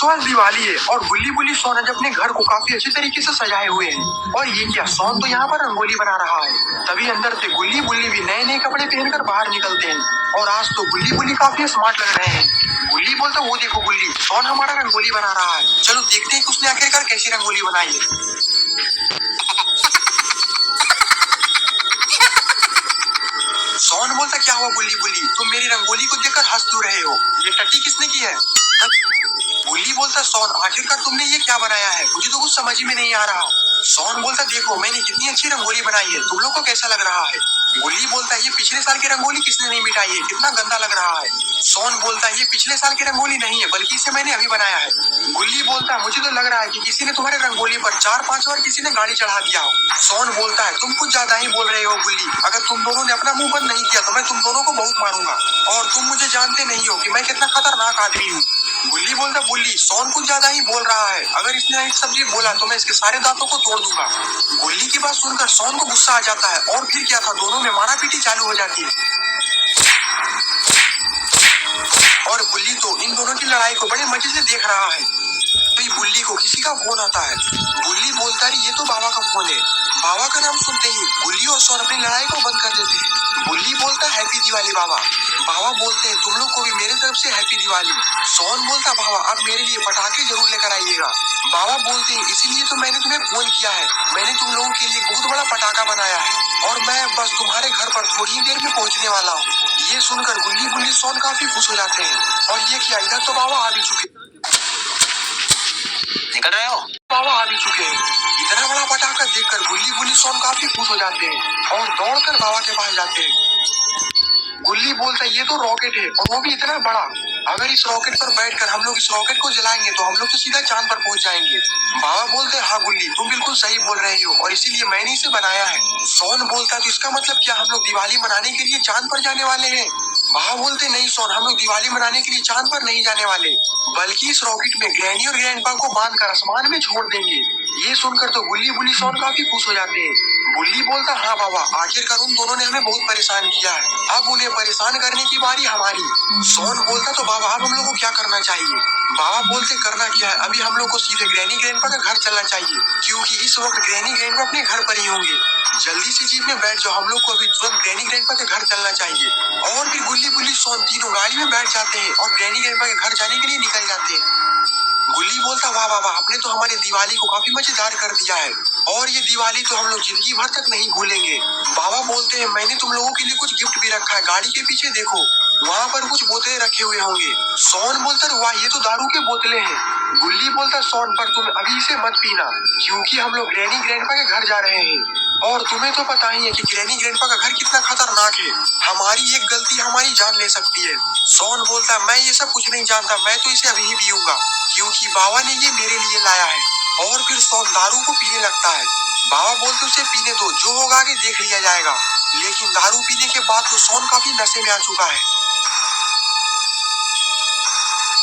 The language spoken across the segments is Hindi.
तो आज दिवाली है और बुल्ली बुल्ली सोन आज अपने घर को काफी अच्छे तरीके से सजाए हुए हैं। और ये क्या, सोन तो यहाँ पर रंगोली बना रहा है। तभी अंदर से गुल्ली बुल्ली भी नए नए कपड़े पहनकर बाहर निकलते हैं। और आज तो गुल्ली बुल्ली काफी स्मार्ट लग रहे हैं। गुल्ली बोलता, वो देखो गुल्ली, सोन हमारा रंगोली बना रहा है, चलो देखते हैं कि उसने आखिरकार कैसी रंगोली बनाई है। सोन बोलता, क्या हुआ बुल्ली बुल्ली, तुम मेरी रंगोली को देखकर हंस क्यों रहे हो? ये टट्टी किसने की है? बुल्ली बोलता, सोन आखिरकार तुमने ये क्या बनाया है, मुझे तो कुछ समझ में नहीं आ रहा। सोन बोलता, देखो मैंने कितनी अच्छी रंगोली बनाई है, तुम लोग को कैसा लग रहा है? बुल्ली बोलता, ये पिछले साल की रंगोली किसने नहीं मिटाई है, कितना गंदा लग रहा है। सोन बोलता, ये पिछले साल की रंगोली नहीं है, बल्कि इसे मैंने अभी बनाया है। बुल्ली बोलता, मुझे तो लग रहा है कि किसी ने तुम्हारे रंगोली पर 4-5 बार किसी ने गाड़ी चढ़ा दिया हो। सोन बोलता है, तुम कुछ ज्यादा ही बोल रहे हो बुल्ली, अगर तुम दोनों ने अपना मुंह बंद नहीं किया तो मैं तुम दोनों को बहुत मारूंगा। और तुम मुझे जानते नहीं हो कि मैं कितना खतरनाक आदमी हूँ। बुल्ली बोलता, बुल्ली सोन कुछ ज्यादा ही बोल रहा है, अगर इसने एक शब्द बोला तो मैं इसके सारे दांतों को तोड़ दूंगा। बुल्ली की बात सुनकर सोन को गुस्सा आ जाता है और फिर क्या था, दोनों में मारापीटी चालू हो जाती है। और बुल्ली तो इन दोनों की लड़ाई को बड़े मजे से देख रहा है। तभी बुल्ली को किसी का फोन आता है। बुल्ली बोलता है, ये तो बाबा का फोन है। बाबा का नाम सुनते ही बुल्ली और सोन अपनी लड़ाई को बंद कर देते हैं। बुल्ली बोलता, हैप्पी दिवाली बाबा। बाबा बोलते हैं, तुम लोग को भी मेरे तरफ से हैप्पी दिवाली। सोन बोलता, बाबा आप मेरे लिए पटाखे जरूर लेकर आइएगा। बाबा बोलते हैं, इसीलिए तो मैंने तुम्हें फोन किया है, मैंने तुम लोगों के लिए बहुत बड़ा पटाखा बनाया है और मैं बस तुम्हारे घर पर थोड़ी ही देर में पहुंचने वाला हूँ। ये सुनकर गुल्ली बुल्ली सोन काफी खुश हो जाते हैं। और ये क्या, इधर तो बाबा आ भी चुके, निकल रहे हो? बाबा आ भी चुके हैं। इतना बड़ा पटाखा देखकर गुल्ली बुल्ली सोन काफी खुश हो जाते हैं और दौड़कर बाबा के पास जाते हैं। गुल्ली बोलता, ये तो रॉकेट है और वो भी इतना बड़ा, अगर इस रॉकेट पर बैठकर हम लोग इस रॉकेट को जलाएंगे तो हम लोग तो सीधा चांद पर पहुंच जाएंगे। बाबा बोलते, हाँ गुल्ली तुम बिल्कुल सही बोल रहे हो और इसीलिए मैंने इसे बनाया है। सोन बोलता, तो इसका मतलब क्या, हम लोग दिवाली मनाने के लिए चांद पर जाने वाले हैं? बाबा बोलते, नहीं सोन, हम लोग दिवाली मनाने के लिए चांद पर नहीं जाने वाले, बल्कि इस रॉकेट में ग्रैनी और ग्रैंडपा को बांधकर आसमान में छोड़ देंगे। ये सुनकर तो गुल्ली बुल्ली सोन काफी खुश हो जाते हैं। बुल्ली बोलता, हाँ बाबा, आखिरकार उन दोनों ने हमें बहुत परेशान किया है, अब उन्हें परेशान करने की बारी हमारी। सोन बोलता, तो बाबा अब हम लोग को क्या करना चाहिए? बाबा बोलते, करना क्या है, अभी हम लोग को सीधे ग्रैनी ग्रैंडपा का घर चलना चाहिए, क्योंकि इस वक्त ग्रैनी ग्रैंडपा अपने घर पर ही होंगे। जल्दी से जीप में बैठ जाओ, हम लोग को अभी तुरंत ग्रैनी ग्रैंडपा के घर चलना चाहिए। और फिर गुल्ली बुल्ली सोन तीनों गाड़ी में बैठ जाते हैं और ग्रैनी ग्रैंडपा के घर जाने के लिए निकल जाते हैं। गुल्ली बोलता, वाह बाबा, आपने तो हमारी दिवाली को काफी मजेदार कर दिया है और ये दिवाली तो हम लोग जिंदगी भर तक नहीं भूलेंगे। बाबा बोलते हैं, मैंने तुम लोगों के लिए कुछ गिफ्ट भी रखा है, गाड़ी के पीछे देखो, वहाँ पर कुछ बोतलें रखे हुए होंगे। सोन बोलता, वाह ये तो दारू के बोतलें हैं। गुल्ली बोलता, सोन पर तुम अभी इसे मत पीना, क्योंकि हम लोग ग्रैनी ग्रैंडपा के घर जा रहे हैं और तुम्हें तो पता ही है कि ग्रैनी ग्रैंडपा का घर कितना खतरनाक है, हमारी एक गलती हमारी जान ले सकती है। सोन बोलता, मैं ये सब कुछ नहीं जानता, मैं तो इसे अभी ही पीऊंगा, क्योंकि बाबा ने ये मेरे लिए लाया है। और फिर सोन दारू को पीने लगता है। बाबा बोलते, उसे पीने दो, जो होगा आगे देख लिया जाएगा। लेकिन दारू पीने के बाद तो सोन काफी नशे में आ चुका है।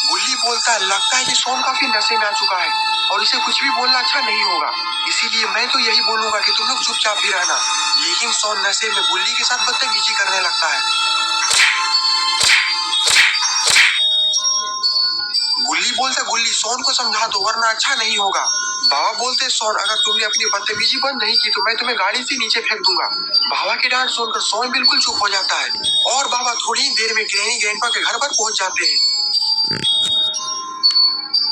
गुल्ली बोलता है, लगता है कि सोन काफी नशे में आ चुका है और इसे कुछ भी बोलना अच्छा नहीं होगा, इसीलिए मैं तो यही बोलूंगा कि तुम लोग चुपचाप ही रहना। लेकिन सोन नशे में गुल्ली के साथ बदतमीजी करने लगता है। गुल्ली बोलता, गुल्ली सोन को समझा दो वरना अच्छा नहीं होगा। बाबा बोलते, सोन अगर तुमने अपनी बदतमीजी बंद नहीं की तो मैं तुम्हें गाड़ी से नीचे फेंक दूंगा। बाबा की डांट सुनकर सोन बिल्कुल चुप हो जाता है और बाबा थोड़ी ही देर में ग्रैनी ग्रैंडपा के घर पर पहुंच जाते हैं।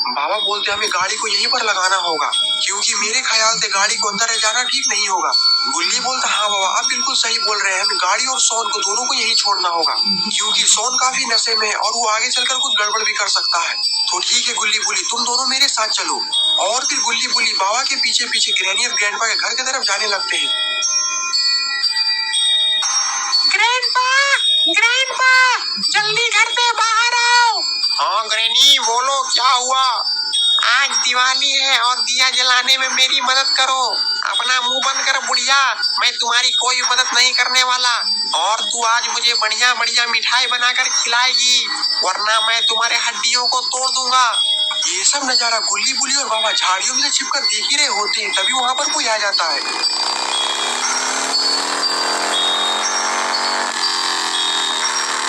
बाबा बोलते, हमें गाड़ी को यहीं पर लगाना होगा, क्योंकि मेरे ख्याल से गाड़ी को अंदर ले जाना ठीक नहीं होगा। गुल्ली बोलता, हाँ बाबा आप बिल्कुल सही बोल रहे हैं, हमें गाड़ी और सोन को दोनों को यहीं छोड़ना होगा, क्योंकि सोन काफी नशे में है और वो आगे चलकर कुछ गड़बड़ भी कर सकता है। तो ठीक है गुल्ली बुल्ली, तुम दोनों मेरे साथ चलो। और फिर गुल्ली बुल्ली बाबा के पीछे पीछे ग्रैनी और ग्रैंडपा के घर की तरफ जाने लगते हैं। ग्रैंडपा, ग्रैंडपा, जल्दी घर से बाहर आओ। हाँ ग्रैनी, बोलो क्या हुआ? आज दिवाली है और दिया जलाने में मेरी मदद करो। अपना मुंह बंद कर बुढ़िया, मैं तुम्हारी कोई मदद नहीं करने वाला। और तू आज मुझे बढ़िया बढ़िया मिठाई बनाकर खिलाएगी, वरना मैं तुम्हारे हड्डियों को तोड़ दूंगा। ये सब नजारा गुल्ली बुल्ली और बाबा झाड़ियों में छिपकर देख ही रहे होते हैं, तभी वहाँ पर कोई आ जाता है।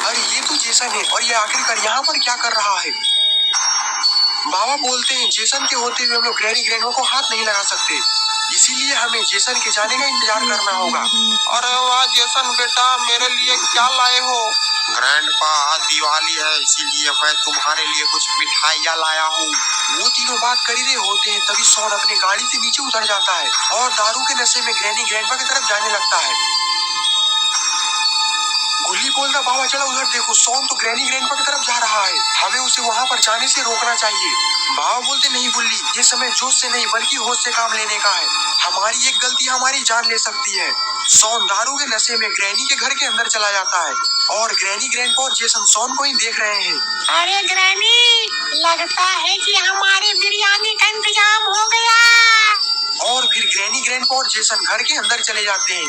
अरे ये तो जेसन है और ये आखिरकार यहाँ पर क्या कर रहा है? बाबा बोलते हैं जेसन के होते हुए हम लोग ग्रैनी ग्रैंडमा को हाथ नहीं लगा सकते, इसीलिए हमें जेसन के जाने का इंतजार करना होगा। अरे वाह जेसन बेटा, मेरे लिए क्या लाए हो? ग्रैंडपा, आज दिवाली है इसीलिए मैं तुम्हारे लिए कुछ मिठाइयाँ लाया हूँ। वो तीनों बात कर ही रहे होते हैं तभी सॉन अपनी गाड़ी से नीचे उतर जाता है और दारू के नशे में ग्रैनी ग्रैंडपा की तरफ जाने लगता है। गुल्ली बोलता बाबा चलो उधर देखो, सॉन तो ग्रैनी ग्रैंडपा की तरफ जा रहा है, हमें उसे वहाँ पर जाने से रोकना चाहिए। बाबा बोलते नहीं गुल्ली, ये समय जोश से नहीं बल्कि होश से काम लेने का है, हमारी एक गलती हमारी जान ले सकती है। सॉन दारू के नशे में ग्रैनी के घर के अंदर चला जाता है और ग्रैनी ग्रैंडपा और जेसन सॉन को ही देख रहे हैं। अरे ग्रैनी, लगता है कि हमारी बिरयानी का इंतजाम हो गया। और फिर ग्रैनी ग्रैंडपा और जेसन घर के अंदर चले जाते हैं।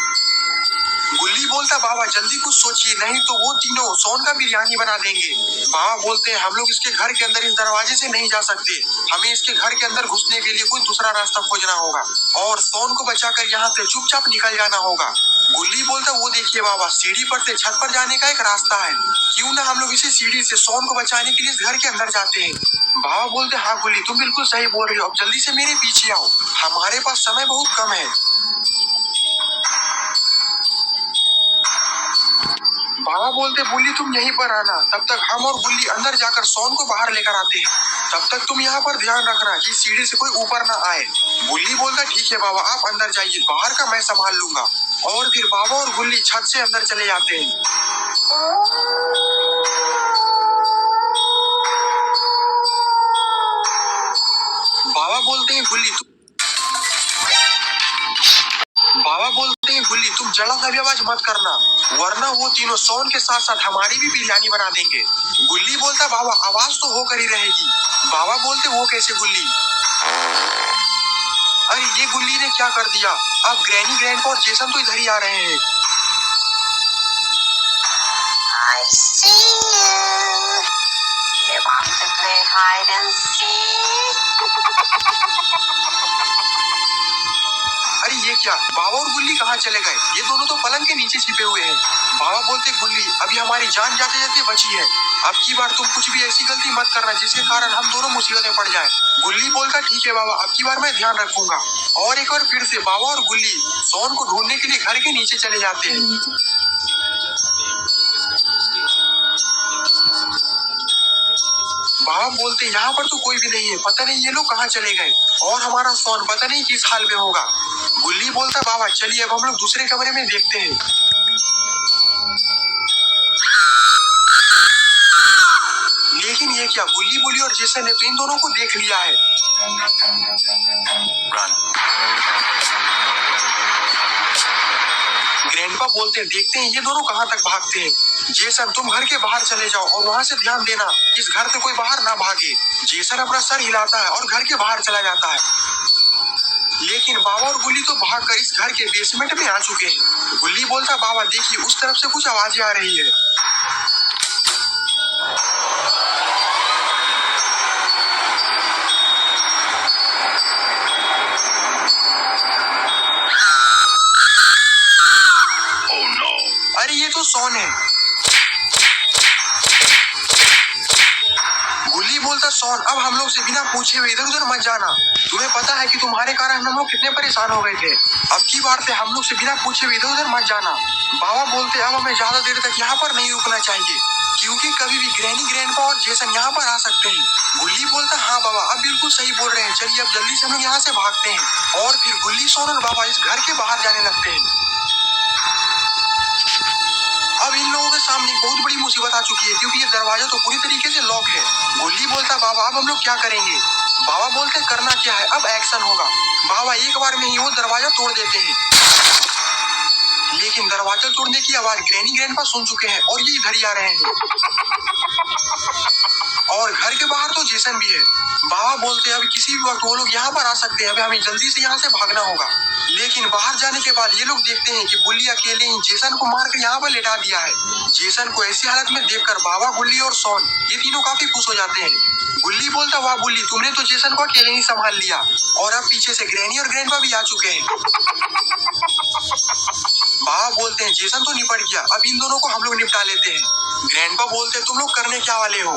गुल्ली बोलता बाबा जल्दी कुछ सोचिए, नहीं तो वो तीनों सॉन का बिरयानी बना देंगे। बाबा बोलते हैं हम लोग इसके घर के अंदर इस दरवाजे से नहीं जा सकते, हमें इसके घर के अंदर घुसने के लिए कोई दूसरा रास्ता खोजना होगा और सॉन को बचाकर यहाँ से चुपचाप निकल जाना होगा। गुल्ली बोलता वो देखिए बाबा, सीढ़ी पर से छत पर जाने का एक रास्ता है, क्यों ना हम लोग इसी सीढ़ी से सॉन को बचाने के लिए इस घर के अंदर जाते हैं। बाबा बोलते हाँ गुल्ली तुम बिल्कुल सही बोल रही हो, अब जल्दी से मेरे पीछे आओ, हमारे पास समय बहुत कम है। बाबा बोलते गुल्ली तुम यहीं पर आना, तब तक हम और गुल्ली अंदर जाकर सॉन को बाहर लेकर आते हैं, तब तक तुम यहाँ पर ध्यान रखना कि सीढ़ी से कोई ऊपर ना आए। गुल्ली बोलता ठीक है बाबा आप अंदर जाइए, बाहर का मैं संभाल लूंगा। और फिर बाबा और गुल्ली छत से अंदर चले जाते हैं। बाबा बोलते हैं गुल्ली तुम जरा सा भी आवाज मत करना, वरना वो तीनों सॉन के साथ साथ हमारी भी बिरयानी बना देंगे। गुल्ली बोलता बाबा आवाज तो होकर ही रहेगी। बाबा बोलते वो कैसे गुल्ली? अरे ये गुल्ली ने क्या कर दिया, अब ग्रैनी ग्रैंडपा और जेसन तो इधर ही आ रहे हैं। I see you. You want to play hide and seek? अरे ये क्या, बाबा और गुल्ली कहाँ चले गए? ये दोनों तो पलंग के नीचे छिपे हुए हैं। बाबा बोलते गुल्ली अभी हमारी जान जाते जाते बची है, अब की बार तुम कुछ भी ऐसी गलती मत करना जिसके कारण हम दोनों मुसीबत में पड़ जाए। गुल्ली बोलता ठीक है बाबा, अब की बार मैं ध्यान रखूंगा। और एक बार फिर से बाबा और गुल्ली सॉन को ढूंढने के लिए घर के नीचे चले जाते हैं। बाबा बोलते यहाँ पर तो कोई भी नहीं है, पता नहीं ये लोग कहाँ चले गए और हमारा सॉन पता नहीं किस हाल में होगा। गुल्ली बोलता बाबा चलिए अब हम लोग दूसरे कमरे में देखते हैं। लेकिन ये क्या, गुल्ली बोली और जेसन ने तो इन दोनों को देख लिया है। ग्रैंडपा बोलते देखते हैं ये दोनों कहाँ तक भागते हैं। जेसन तुम घर के बाहर चले जाओ और वहाँ से ध्यान देना इस घर से कोई बाहर ना भागे। जेसन अपना सर हिलाता है और घर के बाहर चला जाता है। लेकिन बाबा और गुल्ली तो भागकर इस घर के बेसमेंट में आ चुके हैं। गुल्ली बोलता बाबा देखिए उस तरफ से कुछ आवाजें आ रही है। अरे ये तो सॉन है। गुल्ली बोलता सॉन अब हम लोग से बिना पूछे हुए इधर उधर मत जाना, तुम्हें पता है कि तुम्हारे कारण हम लोग कितने परेशान हो गए थे, अब की बार से हम लोग से बिना पूछे हुए इधर उधर मत जाना। बाबा बोलते अब हमें ज्यादा देर तक यहाँ पर नहीं रुकना चाहिए, क्योंकि कभी भी ग्रैनी ग्रैंडपा और जेसन यहाँ पर आ सकते हैं। गुल्ली बोलता हाँ बाबा अब बिल्कुल सही बोल रहे हैं, चलिए अब जल्दी से हम लोग यहाँ से भागते हैं। और फिर गुल्ली, सॉन और बाबा इस घर के बाहर जाने लगते हैं। अब इन लोगों के सामने बहुत बड़ी मुसीबत आ चुकी है, क्योंकि ये दरवाजा तो पूरी तरीके से लॉक है। गुल्ली बोलता बाबा अब हम लोग क्या करेंगे? बाबा बोलते करना क्या है, अब एक्शन होगा। बाबा एक बार में ही वो दरवाजा तोड़ देते हैं, लेकिन दरवाजा तोड़ने की आवाज ग्रैनी ग्रैंडपा सुन चुके हैं और ये इधर ही आ रहे हैं। और घर के बाहर तो जेसन भी है। बाबा बोलते अब किसी भी वक्त वो लोग यहाँ पर आ सकते हैं, अब हमें जल्दी से यहाँ से भागना होगा। लेकिन बाहर जाने के बाद ये लोग देखते हैं कि गुल्ली अकेले ही जेसन को मारकर यहाँ पर लेटा दिया है। जेसन को ऐसी हालत में देखकर बाबा, गुल्ली और सॉन ये तीनों काफी खुश हो जाते हैं। गुल्ली बोलता वाह गुल्ली, तुमने तो जेसन को अकेले ही संभाल लिया, और अब पीछे से ग्रैनी और ग्रैंडपा भी आ चुके हैं। बाबा बोलते हैं जेसन तो निपट गया, अब इन दोनों को हम लोग निपटा लेते हैं। ग्रैंडपा बोलते तुम लोग करने क्या वाले हो?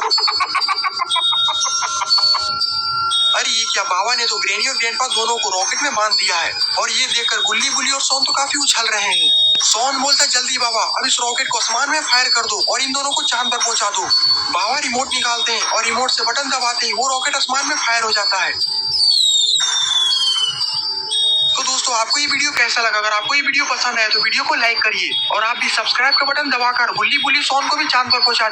किया। बाबा ने तो ग्रैनी और ग्रैंडपा दोनों को रॉकेट में बांध दिया है और ये देखकर गुल्ली, बुल्ली और सोन तो काफी उछल रहे हैं। सोन बोलता है जल्दी बाबा अब इस रॉकेट को आसमान में फायर कर दो और इन दोनों को चांद पर पहुंचा दो। बाबा रिमोट निकालते हैं और रिमोट से बटन दबाते ही वो रॉकेट आसमान में फायर हो जाता है। तो दोस्तों आपको ये वीडियो कैसा लगा? अगर आपको ये वीडियो पसंद आया तो वीडियो को लाइक करिए और आप भी सब्सक्राइब का बटन दबाकर गुल्ली, बुल्ली, सोन को भी चांद पर पहुंचा